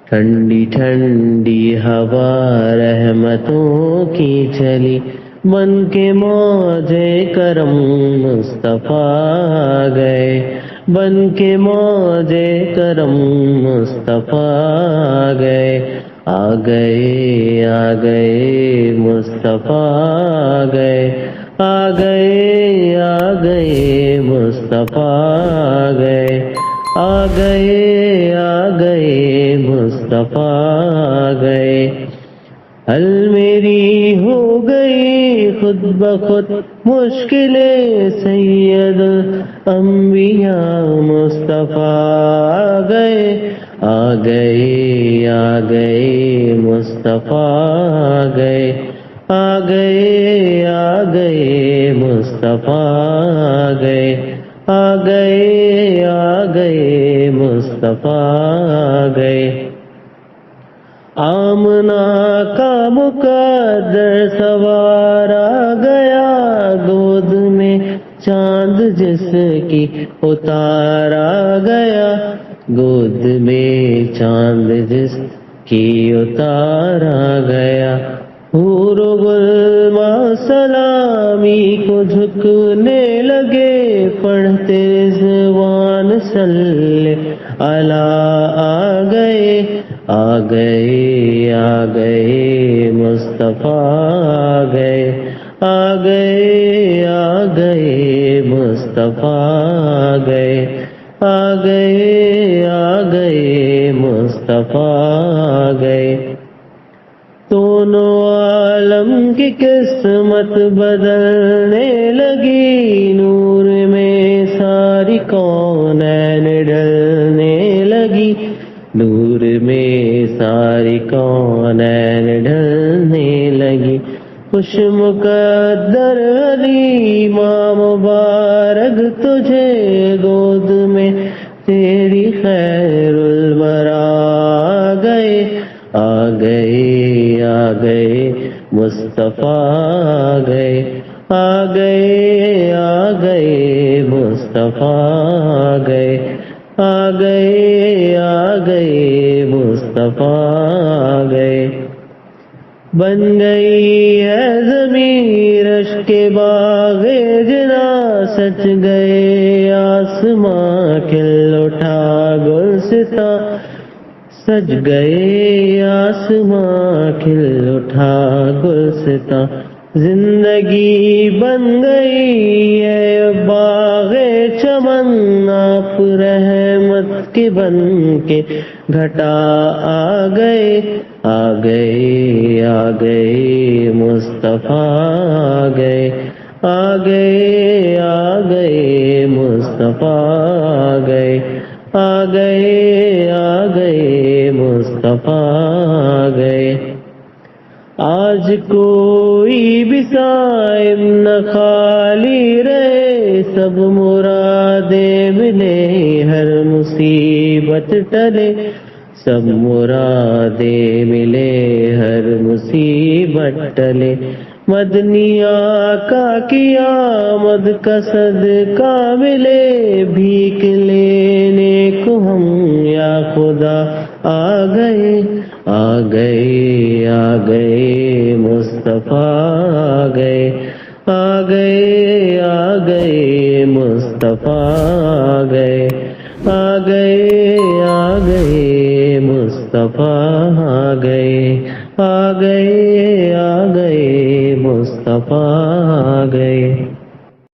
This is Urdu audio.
ٹھنڈی ٹھنڈی ہوا رحمتوں کی چلی، بن کے موجے کرم مصطفیٰ آ گئے، بن کے موجے کرم مصطفیٰ آ گئے، آ گئے آ گئے مصطفیٰ آ گئے، آ گئے آ گئے مصطفیٰ آ گئے، آ گئے آ گئے مصطفیٰ آ گئے۔ حل میری ہو گئی خود بخود مشکلیں، سید الانبیاء مصطفیٰ آ گئے، آ گئے آ گئے مصطفیٰ آ گئے، آ گئے آ گئے مصطفیٰ آ گئے، آ گئے آ گئے مصطفیٰ آ گئے۔ آمنہ کا مقدر سوار آ گیا، گود میں چاند جس کی اتار آ گیا، گود میں چاند جس کی اتار آ گیا۔ حور و غلماں سلامی کو جھکنے لگے، پڑھتے رضوان صلی اللہ آ گئے، آ گئے آ گئے مصطفیٰ آ گئے، آ گئے آ گئے مصطفیٰ آ گئے، آ گئے آ گئے مصطفیٰ آ گئے۔ دونوں عالم کی قسمت بدلنے لگی، نور میں ساری کونین ڈھلنے لگی، نور میں ساری کونین ڈھلنے لگی۔ خوش مقدر علی ماں مبارک تجھے، گود میں تیری خیر الورا آ گئے، آ گئے آ گئے مصطفیٰ آ گئے، آ گئے آ گئے مصطفیٰ آ گئے، آ گئے آ گئے مصطفیٰ آ گئے۔ بن گئی ہے زمین رشک باغ جنا، سج گئے آسماں کھل اٹھا گلستاں، سج گئے آسماں کھل اٹھا گلستاں۔ زندگی بن گئی ہے باغ چمن، آپ رحمت کے بن کے گھٹا آ گئے، آ گئے آ گئے مصطفیٰ آ گئے، آ گئے آ گئے مصطفیٰ آ گئے، آ گئے آ گئے مصطفیٰ آ گئے۔ آج کوئی بھی صائم نہ خالی رہے، سب مرادیں ملے ہر مصیبت ٹلے، سب مرادیں ملے ہر مصیبت ٹلے۔ مدنی آقا کی آمد کا صدقہ ملے، بھیک لینے کو ہم یا خدا آ گئے، آ گئے آ گئے مصطفیٰ آ گئے، آ گئے آ گئے مصطفیٰ آ گئے، آ گئے آ گئے مصطفیٰ آ گئے، آ گئے آ گئے مصطفیٰ آ گئے۔